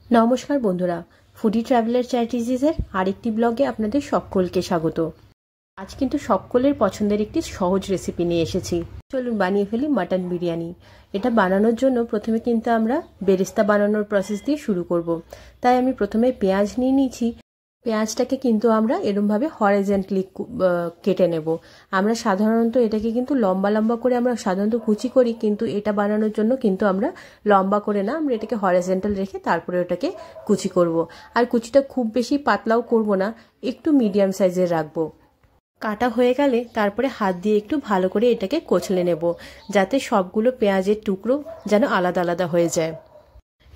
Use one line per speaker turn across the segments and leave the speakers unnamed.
নমস্কার বন্ধুরা, foodie traveller চ্যাটিজের আরেকটি ব্লগে আপনাদের সকলকে স্বাগত। আজ কিন্তু সকলের পছন্দের একটি সহজ রেসিপি নিয়ে এসেছি। চলুন বানিয়ে ফেলি মাটন বিরিয়ানি। এটা বানানোর জন্য প্রথমে কিন্তু আমরা বেরেস্তা বানানোর প্রসেস দিয়ে শুরু করব। তাই আমি প্রথমে পেঁয়াজ নিয়ে নিয়েছি। পেঁয়াজটাকে কিন্তু আমরা এরমভাবে হরিজন্টালি কেটে নেব। আমরা সাধারণত এটাকে কিন্তু লম্বা লম্বা করে আমরা সাধারণত কুচি করি, কিন্তু এটা বানানোর জন্য কিন্তু আমরা লম্বা করে না, আমরা এটাকে হরিজন্টাল রেখে তারপরে ওটাকে কুচি করব। আর কুচিটা খুব বেশি পাতলাও করব না, একটু মিডিয়াম সাইজের রাখবো। কাটা হয়ে গেলে তারপরে হাত দিয়ে একটু ভালো করে এটাকে কচলে নেব, যাতে সবগুলো পেঁয়াজের টুকরো যেন আলাদা আলাদা হয়ে যায়।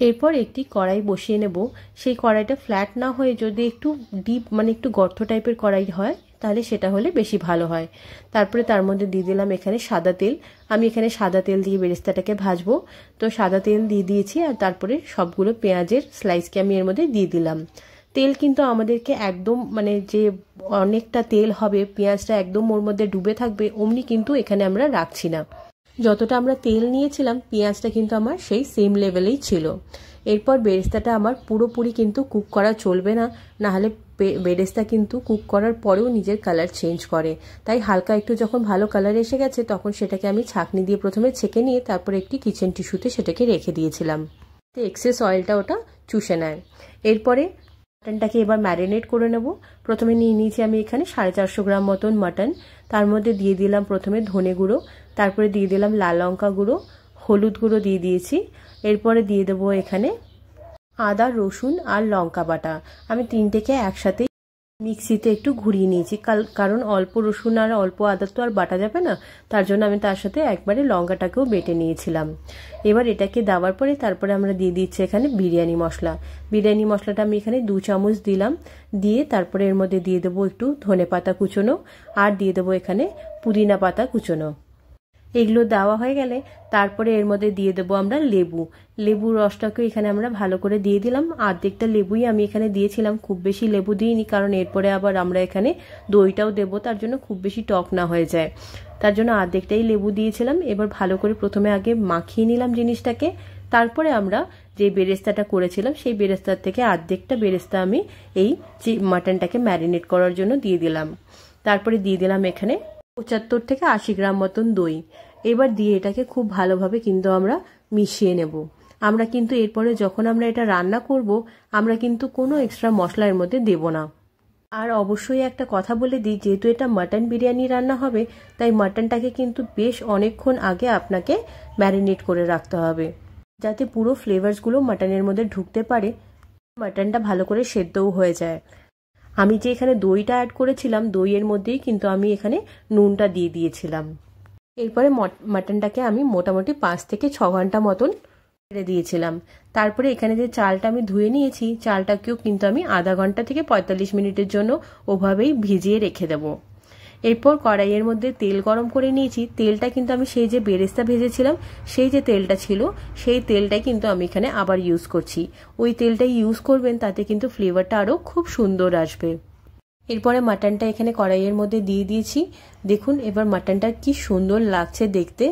এরপর একটি কড়াই বসিয়ে নেব। সেই কড়াইটা ফ্ল্যাট না হয়ে যদি একটু ডিপ একটু গর্ত টাইপের কড়াই হয় তাহলে সেটা হলে বেশি ভালো হয়। তারপরে তার মধ্যে দিয়ে দিলাম এখানে সাদা তেল। আমি এখানে সাদা তেল দিয়ে বেরেস্তাটাকে ভাজবো, তো সাদা তেল দিয়ে দিয়েছি। আর তারপরে সবগুলো পেঁয়াজের স্লাইসকে আমি এর মধ্যে দিয়ে দিলাম। তেল কিন্তু আমাদেরকে একদম যে অনেকটা তেল হবে, পেঁয়াজটা একদম ওর মধ্যে ডুবে থাকবে অমনি কিন্তু এখানে আমরা রাখছি না। যতটা আমরা তেল নিয়েছিলাম পেঁয়াজটা কিন্তু আমার সেই সেম লেভেলেই ছিল। এরপর বেরেস্তাটা আমার পুরোপুরি কিন্তু কুক করা চলবে না, নাহলে বেরেস্তা কিন্তু কুক করার পরেও নিজের কালার চেঞ্জ করে। তাই হালকা একটু যখন ভালো কালার এসে গেছে তখন সেটাকে আমি ছাঁকনি দিয়ে প্রথমে ছেঁকে নিয়ে তারপরে একটি কিচেন টিস্যুতে সেটাকে রেখে দিয়েছিলাম, এক্সেস অয়েলটা ওটা চুষে নেয়। এরপরে মাটনটাকে এবার ম্যারিনেট করে নেব। প্রথমে নিয়ে নিয়েছি আমি এখানে 450 গ্রাম মতন মাটন। তার মধ্যে দিয়ে দিলাম প্রথমে ধনে গুঁড়ো, তারপরে দিয়ে দিলাম লাল লঙ্কা গুঁড়ো, হলুদ গুঁড়ো দিয়ে দিয়েছি। এরপরে দিয়ে দেবো এখানে আদা, রসুন আর লঙ্কা বাটা। আমি তিনটেকে একসাথে মিক্সিতে একটু ঘুরিয়ে নিয়েছি, কারণ অল্প রসুন আর অল্প আদা তো আর বাটা যাবে না, তার জন্য আমি তার সাথে একবারে লঙ্কাটাকেও বেটে নিয়েছিলাম। এবার এটাকে দেওয়ার পরে তারপরে আমরা দিয়ে দিচ্ছি এখানে বিরিয়ানি মশলা। বিরিয়ানি মশলাটা আমি এখানে 2 চামচ দিলাম। দিয়ে তারপরে এর মধ্যে দিয়ে দেবো একটু ধনে পাতা কুচোনো, আর দিয়ে দেবো এখানে পুদিনা পাতা কুচোনো। এগুলো দেওয়া হয়ে গেলে তারপরে এর মধ্যে দিয়ে দেবো আমরা লেবুর রসটাকে এখানে আমরা ভালো করে দিয়ে দিলাম। অর্ধেকটা লেবুই আমি এখানে দিয়েছিলাম, খুব বেশি লেবু দিইনি, কারণ এরপরে আবার আমরা এখানে দইটাও দেবো, তার জন্য খুব বেশি টক না হয়ে যায়, তার জন্য অর্ধেকটাই লেবু দিয়েছিলাম। এবার ভালো করে প্রথমে আগে মাখিয়ে নিলাম জিনিসটাকে। তারপরে আমরা যে বেরেস্তাটা করেছিলাম সেই বেরেস্তার থেকে অর্ধেকটা বেরেস্তা আমি এই মাটনটাকে ম্যারিনেট করার জন্য দিয়ে দিলাম। তারপরে দিয়ে দিলাম এখানে 75 থেকে 80 গ্রাম মতন দই। এবার দিয়ে এটাকে খুব ভালোভাবে কিন্তু আমরা মিশিয়ে নেব। আমরা কিন্তু এরপরে যখন আমরা এটা রান্না করব আমরা কিন্তু কোনো এক্সট্রা মশলা এর মধ্যে দেব না। আর অবশ্যই একটা কথা বলে দিই, যেহেতু এটা মাটন বিরিয়ানি রান্না হবে তাই মাটনটাকে কিন্তু বেশ অনেকক্ষণ আগে আপনাকে ম্যারিনেট করে রাখতে হবে, যাতে পুরো ফ্লেভারসগুলো মাটনের মধ্যে ঢুকতে পারে, মাটনটা ভালো করে সেদ্ধও হয়ে যায়। আমি যে এখানে দইটা অ্যাড করেছিলাম দইয়ের মধ্যেই কিন্তু আমি এখানে নুনটা দিয়ে দিয়েছিলাম। এরপরে মাটনটাকে আমি মোটামুটি 5 থেকে 6 ঘন্টা মতন ছেড়ে দিয়েছিলাম। তারপরে এখানে যে চালটা আমি ধুয়ে নিয়েছি চালটাকেও কিন্তু আমি আধা ঘন্টা থেকে 45 মিনিটের জন্য ওভাবেই ভিজিয়ে রেখে দেবো। এরপর কড়াইয়ের মধ্যে তেল গরম করে নিয়েছি। তেলটা কিন্তু আমি সেই যে বেরেস্তা ভেজেছিলাম সেই যে তেলটা ছিল সেই তেলটাই কিন্তু আমি এখানে আবার ইউজ করছি। ওই তেলটাই ইউজ করবেন, তাতে কিন্তু ফ্লেভারটা আরও খুব সুন্দর আসবে। এরপরে মাটনটা এখানে কড়াইয়ের মধ্যে দিয়ে দিয়েছি। দেখুন এবার মাটনটা কি সুন্দর লাগছে দেখতে।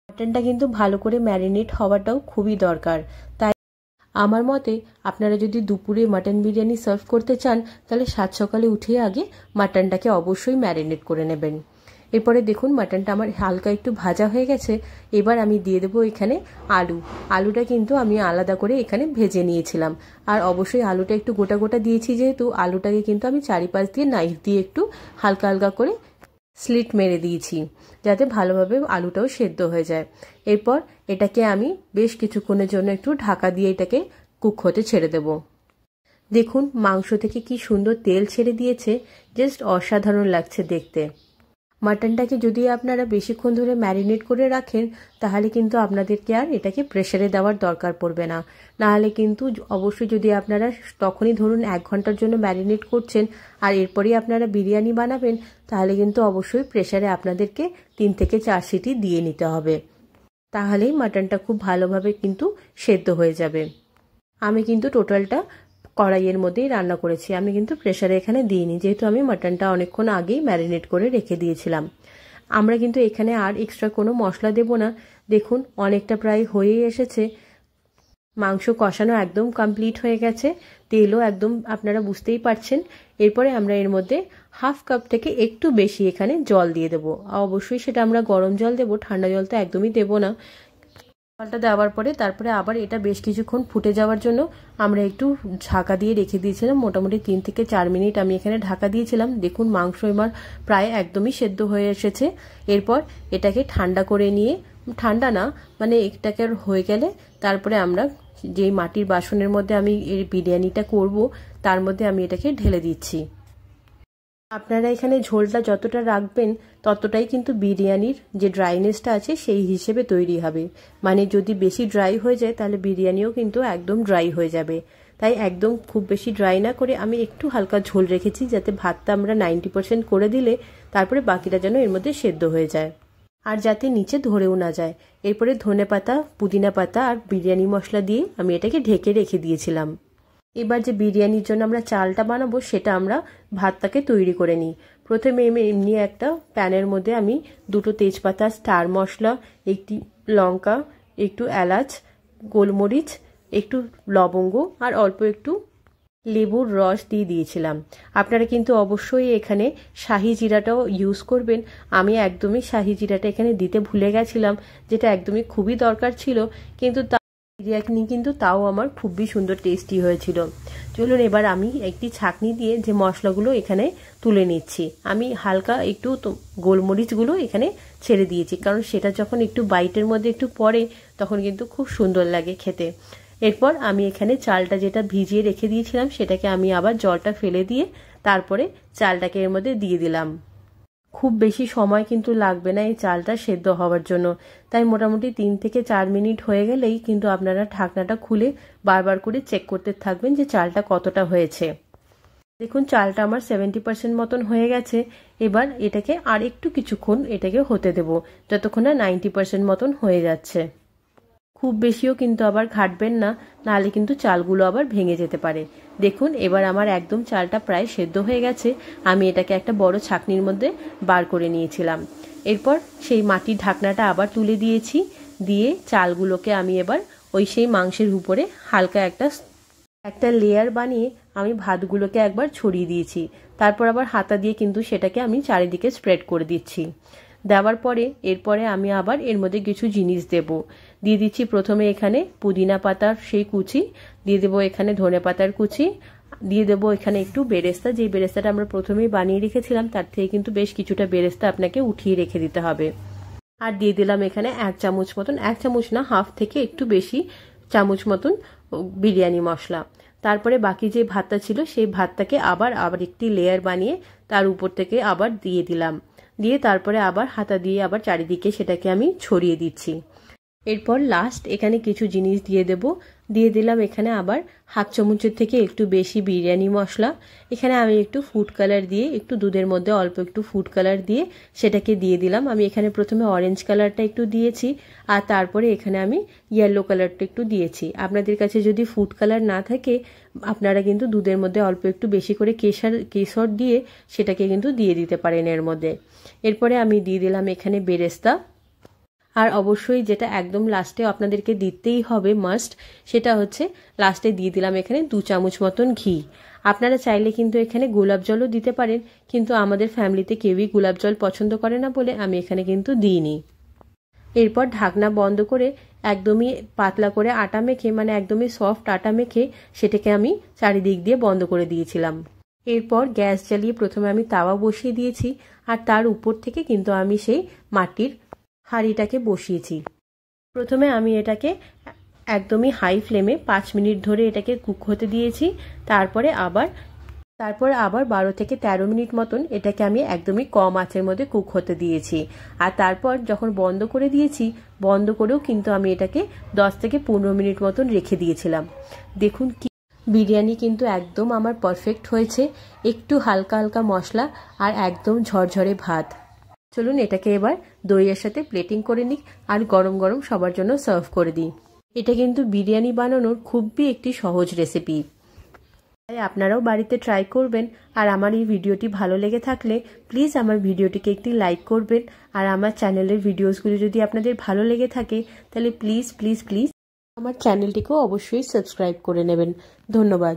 মাটনটা কিন্তু ভালো করে ম্যারিনেট হওয়াটাও খুবই দরকার। তাই আমার মতে আপনারা যদি দুপুরে মাটন বিরিয়ানি সার্ভ করতে চান তাহলে সাত সকালে উঠে আগে মাটনটাকে অবশ্যই ম্যারিনেট করে নেবেন। এরপরে দেখুন মাটনটা আমার হালকা একটু ভাজা হয়ে গেছে। এবার আমি দিয়ে দেবো এখানে আলুটা কিন্তু আমি আলাদা করে এখানে ভেজে নিয়েছিলাম। আর অবশ্যই আলুটা একটু গোটা গোটা দিয়েছি, যেহেতু আলুটাকে কিন্তু আমি চারিপাশ দিয়ে নাইফ দিয়ে একটু হালকা হালকা করে স্লিট মেরে দিয়েছি, যাতে ভালোভাবে আলুটাও সেদ্ধ হয়ে যায়। এরপর এটাকে আমি বেশ কিছুক্ষণের জন্য একটু ঢাকা দিয়ে এটাকে কুক হতে ছেড়ে দেব। দেখুন মাংস থেকে কি সুন্দর তেল ছেড়ে দিয়েছে, জাস্ট অসাধারণ লাগছে দেখতে। মাটনটাকে যদি আপনারা বেশিক্ষণ ধরে ম্যারিনেট করে রাখেন তাহলে কিন্তু আপনাদেরকে আর এটাকে প্রেসারে দেওয়ার দরকার পড়বে না। নাহলে কিন্তু অবশ্যই যদি আপনারা তখনই ধরুন 1 ঘন্টার জন্য ম্যারিনেট করছেন আর এরপরেই আপনারা বিরিয়ানি বানাবেন তাহলে কিন্তু অবশ্যই প্রেসারে আপনাদেরকে 3 থেকে 4 সিটি দিয়ে নিতে হবে, তাহলেই মাটনটা খুব ভালোভাবে কিন্তু সেদ্ধ হয়ে যাবে। আমি কিন্তু টোটালটা কড়াইয়ের মধ্যেই রান্না করেছি, আমি কিন্তু প্রেসারে এখানে দিইনি, যেহেতু আমি মাটনটা অনেকক্ষণ আগেই ম্যারিনেট করে রেখে দিয়েছিলাম। আমরা কিন্তু এখানে আর এক্সট্রা কোনো মশলা দেব না। দেখুন অনেকটা প্রায় হয়েই এসেছে। মাংস কষানো একদম কমপ্লিট হয়ে গেছে, তেলও একদম আপনারা বুঝতেই পারছেন। এরপরে আমরা এর মধ্যে হাফ কাপ থেকে একটু বেশি এখানে জল দিয়ে দেবো। অবশ্যই সেটা আমরা গরম জল দেবো, ঠান্ডা জল তো একদমই দেবো না। জলটা দেওয়ার পরে তারপরে আবার এটা বেশ কিছুক্ষণ ফুটে যাওয়ার জন্য আমরা একটু ঢাকা দিয়ে রেখে দিয়েছিলাম। মোটামুটি 3 থেকে 4 মিনিট আমি এখানে ঢাকা দিয়েছিলাম। দেখুন মাংস এবার প্রায় একদমই সেদ্ধ হয়ে এসেছে। এরপর এটাকে ঠান্ডা করে নিয়ে, ঠান্ডা না মানে এটাকে হয়ে গেলে তারপরে আমরা যেই মাটির বাসনের মধ্যে আমি এই বিরিয়ানিটা করব তার মধ্যে আমি এটাকে ঢেলে দিচ্ছি। আপনারা এখানে ঝোলটা যতটা রাখবেন ততটাই কিন্তু বিরিয়ানির যে ড্রাইনেসটা আছে সেই হিসেবে তৈরি হবে। মানে যদি বেশি ড্রাই হয়ে যায় তাহলে বিরিয়ানিও কিন্তু একদম ড্রাই হয়ে যাবে। তাই একদম খুব বেশি ড্রাই না করে আমি একটু হালকা ঝোল রেখেছি, যাতে ভাতটা আমরা 90% করে দিলে তারপরে বাকিটা যেন এর মধ্যে সেদ্ধ হয়ে যায় আর যাতে নিচে ধরেও না যায়। এরপরে ধনেপাতা, পুদিনা পাতা আর বিরিয়ানি মশলা দিয়ে আমি এটাকে ঢেকে রেখে দিয়েছিলাম। এবার যে বিরিয়ানির জন্য আমরা চালটা বানাবো সেটা আমরা ভাতটাকে তৈরি করে নিই। প্রথমে এমনি একটা প্যানের মধ্যে আমি 2টো তেজপাতা, স্টার মশলা, একটি লঙ্কা, একটু এলাচ, গোলমরিচ, একটু লবঙ্গ আর অল্প একটু লেবুর রস দিয়ে দিয়েছিলাম। আপনারা কিন্তু অবশ্যই এখানে শাহি জিরাটাও ইউজ করবেন। আমি একদমই শাহি জিরাটা এখানে দিতে ভুলে গেছিলাম, যেটা একদমই খুবই দরকার ছিল, কিন্তু বিরিয়ানি কিন্তু তাও আমার খুবই সুন্দর টেস্টি হয়েছিল। চলুন এবার আমি একটি ছাঁকনি দিয়ে যে মশলাগুলো এখানে তুলে নিচ্ছি। আমি হালকা একটু গোলমরিচগুলো এখানে ছেড়ে দিয়েছি, কারণ সেটা যখন একটু বাইটের মধ্যে একটু পড়ে তখন কিন্তু খুব সুন্দর লাগে খেতে। এরপর আমি এখানে চালটা যেটা ভিজিয়ে রেখে দিয়েছিলাম সেটাকে আমি আবার জলটা ফেলে দিয়ে তারপরে চালটাকে এর মধ্যে দিয়ে দিলাম। খুব বেশি সময় কিন্তু লাগবে না এই চালটা সেদ্ধ হওয়ার জন্য, তাই মোটামুটি 3 থেকে 4 মিনিট হয়ে গেলেই কিন্তু আপনারা ঢাকনাটা খুলে বারবার করে চেক করতে থাকবেন যে চালটা কতটা হয়েছে। দেখুন চালটা আমার 70% মতন হয়ে গেছে। এবার এটাকে আর একটু কিছুক্ষণ এটাকে হতে দেব, যতক্ষণ না 90% মতন হয়ে যাচ্ছে। খুব বেশিও কিন্তু আবার ঘাটবেন না, নাহলে কিন্তু চালগুলো আবার ভেঙে যেতে পারে। দেখুন এবার আমার একদম চালটা প্রায় সেদ্ধ হয়ে গেছে। আমি এটাকে একটা বড় ছাঁকনির মধ্যে বার করে নিয়েছিলাম। এরপর সেই মাটির ঢাকনাটা আবার তুলে দিয়েছি, দিয়ে চালগুলোকে আমি এবার ওই সেই মাংসের উপরে হালকা একটা লেয়ার বানিয়ে আমি ভাতগুলোকে একবার ছড়িয়ে দিয়েছি। তারপর আবার হাতা দিয়ে কিন্তু সেটাকে আমি চারিদিকে স্প্রেড করে দিচ্ছি। দেওয়ার পরে এরপরে আমি আবার এর মধ্যে কিছু জিনিস দিয়ে দিচ্ছি। প্রথমে এখানে পুদিনা পাতার সেই কুচি দিয়ে দেবো, এখানে ধনে পাতার কুচি দিয়ে দেবো, এখানে একটু বেরেস্তা, যে বেরেস্তাটা আমরা প্রথমেই বানিয়ে রেখেছিলাম তার থেকে কিন্তু বেশ কিছুটা বেরেস্তা আপনাকে উঠিয়ে রেখে দিতে হবে। আর দিয়ে দিলাম এখানে 1 চামচ মতন, 1 চামচ না হাফ থেকে একটু বেশি চামচ মতন বিরিয়ানি মশলা। তারপরে বাকি যে ভাতটা ছিল সেই ভাতটাকে আবার একটি লেয়ার বানিয়ে তার উপর থেকে আবার দিয়ে দিলাম, দিয়ে তারপরে আবার হাতা দিয়ে আবার চারিদিকে সেটাকে আমি ছড়িয়ে দিচ্ছি। এরপর লাস্ট এখানে কিছু জিনিস দিয়ে দিলাম এখানে আবার হাফ চামচের থেকে একটু বেশি বিরিয়ানি মশলা। এখানে আমি একটু ফুড কালার দিয়ে, একটু দুধের মধ্যে অল্প একটু ফুড কালার দিয়ে সেটাকে দিয়ে দিলাম। আমি এখানে প্রথমে অরেঞ্জ কালারটা একটু দিয়েছি আর তারপরে এখানে আমি ইয়েলো কালারটা একটু দিয়েছি। আপনাদের কাছে যদি ফুড কালার না থাকে আপনারা কিন্তু দুধের মধ্যে অল্প একটু বেশি করে কেশর দিয়ে সেটাকে কিন্তু দিয়ে দিতে পারেন এর মধ্যে। এরপরে আমি দিয়ে দিলাম এখানে বেরেস্তা, আর অবশ্যই যেটা একদম লাস্টে আপনাদেরকে দিতেই হবে মাস্ট, সেটা হচ্ছে লাস্টে দিয়ে দিলাম এখানে 2 চামচ মতন ঘি। আপনারা চাইলে কিন্তু এখানে গোলাপ জলও দিতে পারেন, কিন্তু আমাদের ফ্যামিলিতে কেউই গোলাপ জল পছন্দ করে না বলে আমি এখানে কিন্তু দিইনি। এরপর ঢাকনা বন্ধ করে একদমই পাতলা করে আটা মেখে, মানে একদমই সফট আটা মেখে সেটাকে আমি চারিদিক দিয়ে বন্ধ করে দিয়েছিলাম। এরপর গ্যাস জ্বালিয়ে প্রথমে আমি তাওয়া বসিয়ে দিয়েছি আর তার উপর থেকে কিন্তু আমি সেই মাটির হাঁড়িটাকে বসিয়েছি। প্রথমে আমি এটাকে একদমই হাই ফ্লেমে 5 মিনিট ধরে এটাকে কুক হতে দিয়েছি। তারপর আবার 12 থেকে 13 মিনিট মতন এটাকে আমি একদমই কম আঁচের মধ্যে কুক হতে দিয়েছি। আর তারপর যখন বন্ধ করে দিয়েছি, বন্ধ করেও কিন্তু আমি এটাকে 10 থেকে 15 মিনিট মতন রেখে দিয়েছিলাম। দেখুন কি বিরিয়ানি কিন্তু একদম আমার পারফেক্ট হয়েছে, একটু হালকা হালকা মশলা আর একদম ঝরঝরে ভাত। চলুন এটাকে এবার দইয়ের সাথে প্লেটিং করে নিই আর গরম গরম সবার জন্য সার্ভ করে দিই। এটা কিন্তু বিরিয়ানি বানানোর খুবই একটি সহজ রেসিপি, তাই আপনারাও বাড়িতে ট্রাই করবেন। আর আমার এই ভিডিওটি ভালো লেগে থাকলে প্লিজ আমার ভিডিওটিকে একটি লাইক করবেন। আর আমার চ্যানেলের ভিডিওসগুলি যদি আপনাদের ভালো লেগে থাকে তাহলে প্লিজ প্লিজ প্লিজ আমার চ্যানেলটিকেও অবশ্যই সাবস্ক্রাইব করে নেবেন। ধন্যবাদ।